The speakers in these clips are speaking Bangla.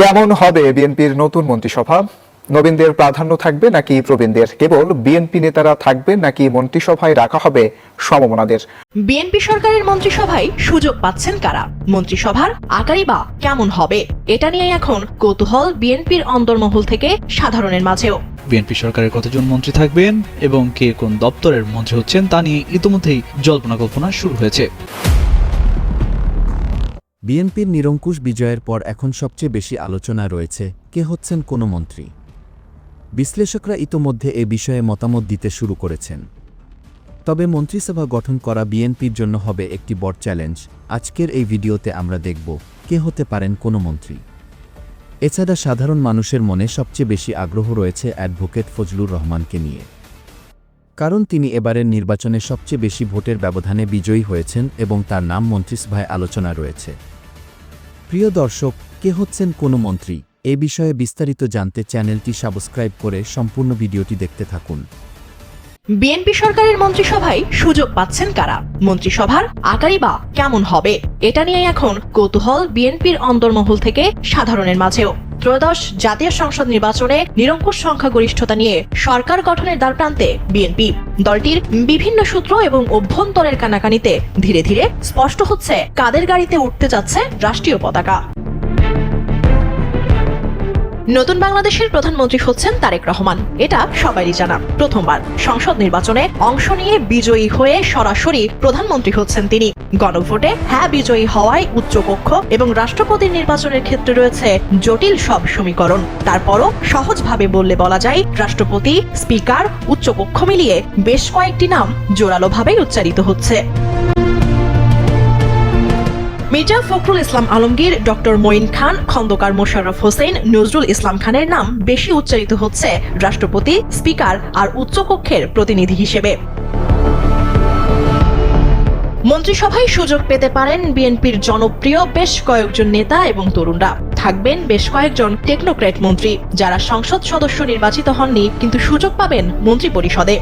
কেমন হবে বিএনপির নতুন মন্ত্রিসভা? নবীনদের প্রাধান্য থাকবে নাকি প্রবীণদের? কেবল বিএনপি নেতারা থাকবেন নাকি মন্ত্রিসভায় রাখা হবে সমমনাদের? বিএনপি সরকারের মন্ত্রিসভায় সুযোগ পাচ্ছেন কারা? মন্ত্রিসভার আকারই বা কেমন হবে? এটা নিয়ে এখন কৌতূহল বিএনপির অন্দরমহল থেকে সাধারণের মাঝেও। বিএনপি সরকারের কতজন মন্ত্রী থাকবেন এবং কে কোন দপ্তরের মন্ত্রী হচ্ছেন তা নিয়ে ইতিমধ্যেই জল্পনা কল্পনা শুরু হয়েছে। বিএনপির নিরঙ্কুশ বিজয়ের পর এখন সবচেয়ে বেশি আলোচনা রয়েছে কে হচ্ছেন কোন মন্ত্রী। বিশ্লেষকরা ইতোমধ্যে এ বিষয়ে মতামত দিতে শুরু করেছেন। তবে মন্ত্রিসভা গঠন করা বিএনপির জন্য হবে একটি বড় চ্যালেঞ্জ। আজকের এই ভিডিওতে আমরা দেখব কে হতে পারেন কোন মন্ত্রী। এছাড়া সাধারণ মানুষের মনে সবচেয়ে বেশি আগ্রহ রয়েছে অ্যাডভোকেট ফজলুর রহমানকে নিয়ে, কারণ তিনি এবারের নির্বাচনে সবচেয়ে বেশি ভোটের ব্যবধানে বিজয়ী হয়েছেন এবং তার নাম মন্ত্রিসভায় আলোচনা রয়েছে। প্রিয় দর্শক, কে হচ্ছেন কোন মন্ত্রী এ বিষয়ে বিস্তারিত জানতে চ্যানেলটি সাবস্ক্রাইব করে সম্পূর্ণ ভিডিওটি দেখতে থাকুন। বিএনপি সরকারের মন্ত্রিসভায় সুযোগ পাচ্ছেন কারা? মন্ত্রিসভার আকারই বা কেমন হবে? এটা নিয়ে এখন কৌতূহল বিএনপির অন্দরমহল থেকে সাধারণের মাঝেও। ত্রয়োদশ জাতীয় সংসদ নির্বাচনে নিরঙ্কুশ সংখ্যাগরিষ্ঠতা নিয়ে সরকার গঠনের দ্বারপ্রান্তে বিএনপি। দলটির বিভিন্ন সূত্র এবং অভ্যন্তরের কানাকানিতে ধীরে ধীরে স্পষ্ট হচ্ছে কাদের গাড়িতে উঠতে যাচ্ছে রাষ্ট্রীয় পতাকা। নতুন বাংলাদেশের প্রধানমন্ত্রী হচ্ছেন তারেক রহমান, এটা সবারই জানা। প্রথমবার সংসদ নির্বাচনে অংশ নিয়ে বিজয়ী হয়ে সরাসরি প্রধানমন্ত্রী হচ্ছেন তিনি। গণভোটে হ্যাঁ বিজয়ী হওয়ায় উচ্চকক্ষ এবং রাষ্ট্রপতির নির্বাচনের ক্ষেত্রে রয়েছে জটিল সব সমীকরণ। তারপরও সহজভাবে বললে বলা যায়, রাষ্ট্রপতি, স্পিকার, উচ্চকক্ষ মিলিয়ে বেশ কয়েকটি নাম জোরালোভাবেই উচ্চারিত হচ্ছে। মির্জা ফখরুল ইসলাম আলমগীর, ডক্টর মঈন খান, খন্দকার মোশাররফ হোসেন, নজরুল ইসলাম খানের নাম বেশি উচ্চারিত হচ্ছে রাষ্ট্রপতি, স্পিকার আর উচ্চকক্ষের প্রতিনিধি হিসেবে। মন্ত্রিসভায় সুযোগ পেতে পারেন বিএনপির জনপ্রিয় বেশ কয়েকজন নেতা এবং তরুণরা। থাকবেন বেশ কয়েকজন টেকনোক্র্যাট মন্ত্রী, যারা সংসদ সদস্য নির্বাচিত হননি কিন্তু সুযোগ পাবেন মন্ত্রিপরিষদে।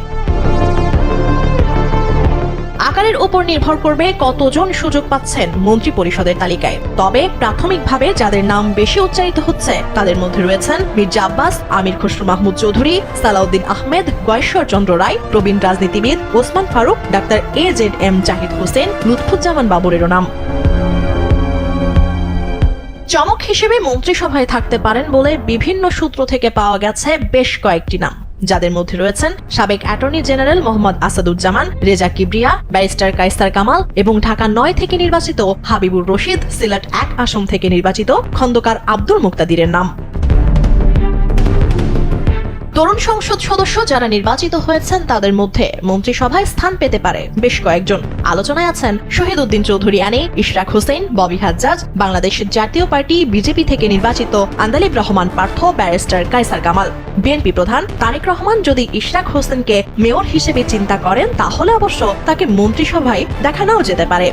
আকারের উপর নির্ভর করবে কতজন সুযোগ পাচ্ছেন মন্ত্রিপরিষদের তালিকায়। তবে প্রাথমিকভাবে যাদের নাম বেশি উচ্চারিত হচ্ছে তাদের মধ্যে রয়েছেন মির্জা আব্বাস, আমির খসরু মাহমুদ চৌধুরী, সালাউদ্দিন আহমেদ, গয়েশ্বর চন্দ্র রায়, প্রবীণ রাজনীতিবিদ ওসমান ফারুক, ডাক্তার AZM জাহিদ হোসেন, লুৎফুজ্জামান বাবরেরও নাম। চমক হিসেবে মন্ত্রিসভায় থাকতে পারেন বলে বিভিন্ন সূত্র থেকে পাওয়া গেছে বেশ কয়েকটি নাম, যাদের মধ্যে রয়েছেন সাবেক attorney general Mohammad Asaduzzaman, Reza Kibria, barrister Kaiser Kamal এবং ঢাকা 9 থেকে নির্বাচিত হাবিবুর রশিদ, সিলেট 1 আসন থেকে নির্বাচিত খন্দকার আব্দুল মুক্তাদিরের নাম। তরুণ সংসদ সদস্য যারা নির্বাচিত হয়েছেন তাদের মধ্যে মন্ত্রিসভায় স্থান পেতে পারে বেশ কয়েকজন। আলোচনায় আছেন শহীদ উদ্দিন চৌধুরী আনি, ইশরাক হোসেন, ববি হাজ্জাজ, বাংলাদেশের জাতীয় পার্টি বিজেপি থেকে নির্বাচিত আন্দালিব রহমান পার্থ, ব্যারিস্টার কায়সার কামাল। বিএনপি প্রধান তারেক রহমান যদি ইশরাক হোসেনকে মেয়র হিসেবে চিন্তা করেন তাহলে অবশ্য তাকে মন্ত্রিসভায় দেখানোও যেতে পারে।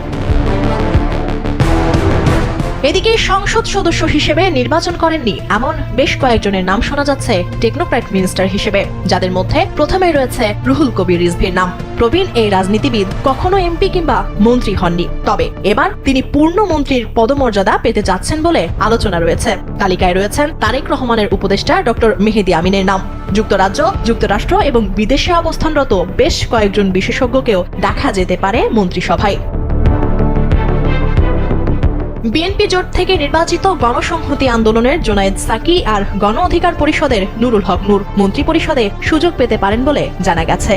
এদিকে সংসদ সদস্য হিসেবে নির্বাচন করেননি এমন বেশ কয়েকজনের নাম শোনা যাচ্ছে টেকনোক্র্যাট মিনিস্টার হিসেবে, যাদের মধ্যে প্রথমে রয়েছে রুহুল কবির রিজভীর নাম। প্রবীণ এই রাজনীতিবিদ কখনো এমপি কিংবা মন্ত্রী হননি, তবে এবার তিনি পূর্ণ মন্ত্রীর পদমর্যাদা পেতে যাচ্ছেন বলে আলোচনা রয়েছে। তালিকায় রয়েছেন তারেক রহমানের উপদেষ্টা ডক্টর মেহেদী আমিনের নাম। যুক্তরাজ্য, যুক্তরাষ্ট্র এবং বিদেশে অবস্থানরত বেশ কয়েকজন বিশেষজ্ঞকেও দেখা যেতে পারে মন্ত্রিসভায়। বিএনপি জোট থেকে নির্বাচিত গণসংহতি আন্দোলনের জোনায়েদ সাকি আর গণ অধিকার পরিষদের নুরুল হক নূর মন্ত্রিপরিষদে সুযোগ পেতে পারেন বলে জানা গেছে।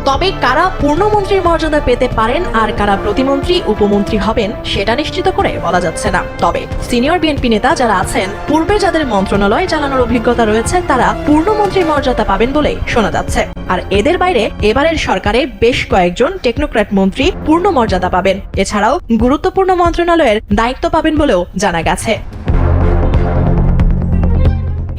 তবে কারা পূর্ণমন্ত্রীর মর্যাদা পেতে পারেন আর কারা প্রতিমন্ত্রী, উপমন্ত্রী হবেন সেটা নিশ্চিত করে বলা যাচ্ছে না। তবে সিনিয়র বিএনপি নেতা যারা আছেন, পূর্বে যাদের মন্ত্রণালয় চালানোর অভিজ্ঞতা রয়েছে, তারা পূর্ণমন্ত্রীর মর্যাদা পাবেন বলে শোনা যাচ্ছে। আর এদের বাইরে এবারের সরকারে বেশ কয়েকজন টেকনোক্র্যাট মন্ত্রী পূর্ণ মর্যাদা পাবেন। এছাড়াও গুরুত্বপূর্ণ মন্ত্রণালয়ের দায়িত্ব পাবেন বলেও জানা গেছে।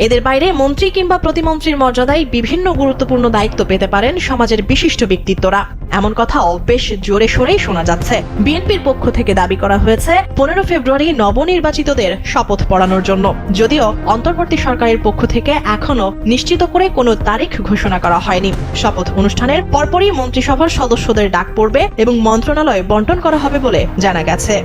এদের বাইরে মন্ত্রী কিংবা প্রতিমন্ত্রীর মর্যাদায় বিভিন্ন গুরুত্বপূর্ণ দায়িত্ব পেতে পারেন সমাজের বিশিষ্ট ব্যক্তিত্বরা, এমন কথাও বেশ জোরে সোরেই শোনা যাচ্ছে। বিএনপির পক্ষ থেকে দাবি করা হয়েছে 15 ফেব্রুয়ারি নবনির্বাচিতদের শপথ পড়ানোর জন্য, যদিও অন্তর্বর্তী সরকারের পক্ষ থেকে এখনো নিশ্চিত করে কোনো তারিখ ঘোষণা করা হয়নি। শপথ অনুষ্ঠানের পরপরই মন্ত্রিসভার সদস্যদের ডাক পড়বে এবং মন্ত্রণালয় বন্টন করা হবে বলে জানা গেছে।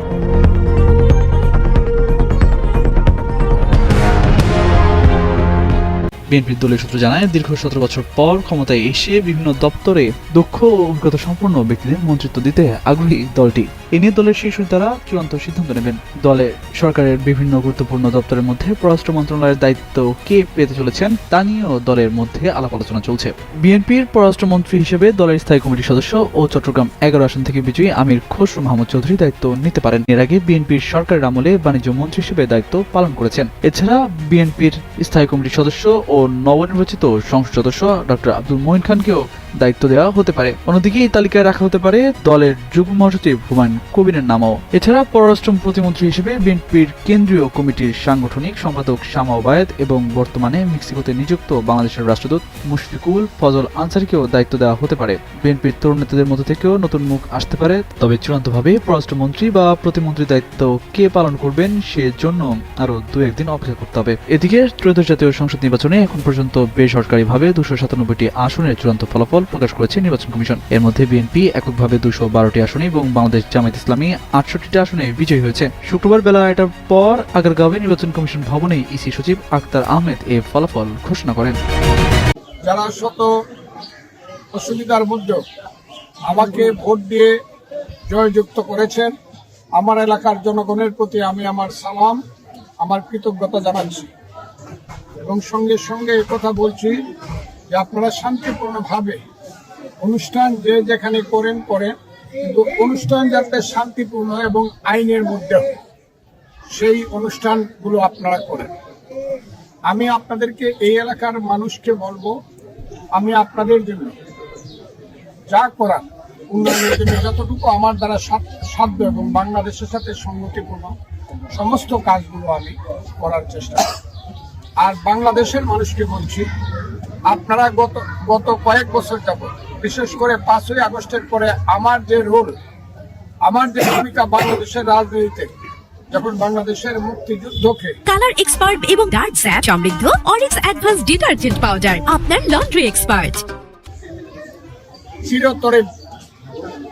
বিএনপির দলীয় সূত্র জানায়, দীর্ঘ 17 বছর পর ক্ষমতায় এসে বিভিন্ন দপ্তরে দক্ষ ও অভিজ্ঞতা সম্পন্ন ব্যক্তিদের মন্ত্রিত্ব দিতে আগ্রহী দলটি। এ নিয়ে দলের শীর্ষ নেতারা চূড়ান্ত সিদ্ধান্ত নেবেন। দলে সরকারের বিভিন্ন গুরুত্বপূর্ণ দপ্তরের মধ্যে পররাষ্ট্র মন্ত্রণালয়ের দায়িত্ব কে পেতে চলেছেন তা নিয়েও দলের মধ্যে আলাপ আলোচনা চলছে। বিএনপির পররাষ্ট্রমন্ত্রী হিসেবে দলের স্থায়ী কমিটির সদস্য ও চট্টগ্রাম 11 আসন থেকে বিজয়ী আমির খসরু মাহমুদ চৌধুরী দায়িত্ব নিতে পারেন। এর আগে বিএনপির সরকারের আমলে বাণিজ্য মন্ত্রী হিসেবে দায়িত্ব পালন করেছেন। এছাড়া বিএনপির স্থায়ী কমিটির সদস্য ও নবনির্বাচিত সংসদ সদস্য ডক্টর আব্দুল মঈন খানকেও দায়িত্ব দেওয়া হতে পারে। অন্যদিকে এই তালিকায় রাখা হতে পারে দলের যুগ্ম মহাসচিব হুমায়ুন কবিরের নামও। এছাড়া পররাষ্ট্র প্রতিমন্ত্রী হিসেবে বিএনপির কেন্দ্রীয় কমিটির সাংগঠনিক সম্পাদক শামা ওবায়েদ এবং বর্তমানে মেক্সিকোতে নিযুক্ত বাংলাদেশের রাষ্ট্রদূত মুশফিকুল ফজল আনসারীকেও দায়িত্ব দেওয়া হতে পারে। বিএনপির তরুণ নেতাদের মধ্যে থেকেও নতুন মুখ আসতে পারে, তবে চূড়ান্তভাবে পররাষ্ট্রমন্ত্রী বা প্রতিমন্ত্রীর দায়িত্ব কে পালন করবেন সেজন্য আরো 2-1 দিন অপেক্ষা করতে হবে। এদিকে ত্রয়োদশ জাতীয় সংসদ নির্বাচনে এখন পর্যন্ত বেসরকারিভাবে 297টি আসনের চূড়ান্ত ফলাফল প্রকাশ করেছে নির্বাচন কমিশন। এর মধ্যে বিএনপি এককভাবে 212টি আসনে এবং বাংলাদেশ জামায়াত ইসলামী 68টি আসনে বিজয়ী হয়েছে। শুক্রবার বেলা 1টার পর আগারগাঁওয়ে নির্বাচন কমিশন ভবনে ইসি সচিব আক্তার আহমেদ এ ফলাফল ঘোষণা করেন। যারা শত অসুবিধার মধ্যে আমাকে ভোট দিয়ে জয়যুক্ত করেছেন, আমার এলাকার জনগণের প্রতি আমি আমার সালাম, আমার কৃতজ্ঞতা জানাচ্ছি এবং সঙ্গে সঙ্গে কথা বলছি যে আপনারা শান্তিপূর্ণভাবে অনুষ্ঠান যে যেখানে করেন কিন্তু অনুষ্ঠান যাতে শান্তিপূর্ণ এবং আইনের মধ্যে হয় সেই অনুষ্ঠানগুলো আপনারা করেন। আমি আপনাদেরকে এই এলাকার মানুষকে বলবো, আমি আপনাদের জন্য যা করার উন্নয়নের জন্য যতটুকু আমার দ্বারা সাধ্য এবং বাংলাদেশের সাথে সংগতিপূর্ণ সমস্ত কাজগুলো আমি করার চেষ্টা করি। আর বাংলাদেশের মানুষকে বলছি, আপনারা গত কয়েক বছর যাবত, বিশেষ করে 5ই আগস্টের পরে আমার যে রোল, আমার যে ভূমিকা বাংলাদেশের রাজনীতিতে, যখন বাংলাদেশের মুক্তিযুদ্ধকে কালার এক্সপার্ট এবং ডার্ক স্যাপ সমৃদ্ধ অরিক্স অ্যাডভান্স ডিটারজেন্ট পাউডার আপনার লন্ড্রি এক্সপার্ট চিরতরে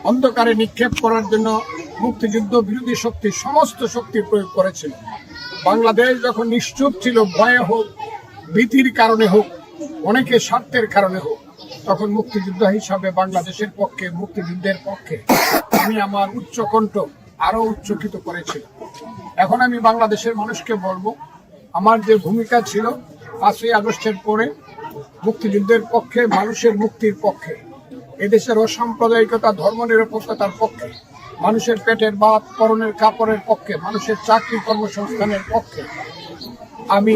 অন্ধকারে নিক্ষেপ করার জন্য মুক্তিযুদ্ধ বিরোধী শক্তি সমস্ত শক্তি প্রয়োগ করেছিল। বাংলাদেশ যখন নিশ্চুপ ছিল, ভয়ে হোক, ভীতির কারণে হোক, অনেকে স্বার্থের কারণে হোক, তখন মুক্তিযুদ্ধ হিসাবে বাংলাদেশের পক্ষে, মুক্তিযুদ্ধের পক্ষে আমি আমার উচ্চকণ্ঠ আরো উচ্চকিত করেছিল। এখন আমি বাংলাদেশের মানুষকে বলবো, আমার যে ভূমিকা ছিল 5ই আগস্টের পরে মুক্তিযুদ্ধের পক্ষে, মানুষের মুক্তির পক্ষে, এদেশের অসাম্প্রদায়িকতা, ধর্মনিরপেক্ষতার পক্ষে, মানুষের পেটের ভাত, পরনের কাপড়ের পক্ষে, মানুষের চাকরি কর্মসংস্থানের পক্ষে, আমি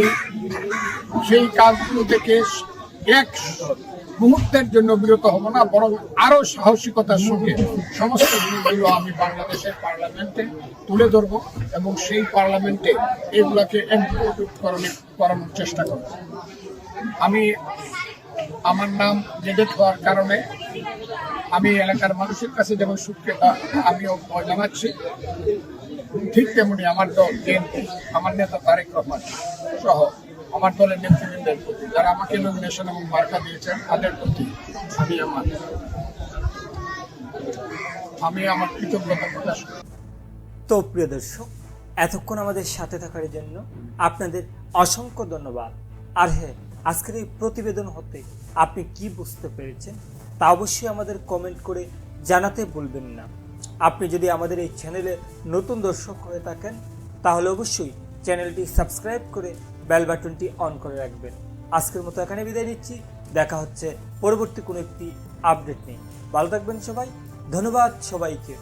সেই কাজগুলো থেকে এক মুহূর্তের জন্য বিরত হব না, বরং আরো সাহসিকতার সঙ্গে সমস্ত জিনিসগুলো আমি বাংলাদেশের পার্লামেন্টে তুলে ধরবো এবং সেই পার্লামেন্টে এগুলাকে করানোর চেষ্টা করব। আমার নাম গেজেট হওয়ার কারণে আমি এলাকার মানুষের কাছে যেমন সুখ্যাতা আমিও জানাচ্ছি, ঠিক তেমনি আমার দল বিএনপি, আমার নেতা তারেক রহমান সহ আমার দলের নেতৃবৃন্দের প্রতি, যারা আমাকে নমিনেশন এবং মার্কা দিয়েছেন, তাদের প্রতি আমি আমার কৃতজ্ঞতা প্রকাশ করি। তো প্রিয় দর্শক, এতক্ষণ আমাদের সাথে থাকার জন্য আপনাদের অসংখ্য ধন্যবাদ। আর হ্যাঁ, আজকের এই প্রতিবেদন হতে আপনি কি বুঝতে পেরেছেন তা অবশ্যই আমাদের কমেন্ট করে জানাতে ভুলবেন না। আপনি যদি আমাদের এই চ্যানেলে নতুন দর্শক হয়ে থাকেন তাহলে অবশ্যই চ্যানেলটি সাবস্ক্রাইব করে বেল বাটনটি অন করে রাখবেন। আজকের মতো এখানে বিদায় নিচ্ছি, দেখা হচ্ছে পরবর্তী কোনো একটি আপডেট নিয়ে। ভালো থাকবেন সবাই, ধন্যবাদ সবাইকে।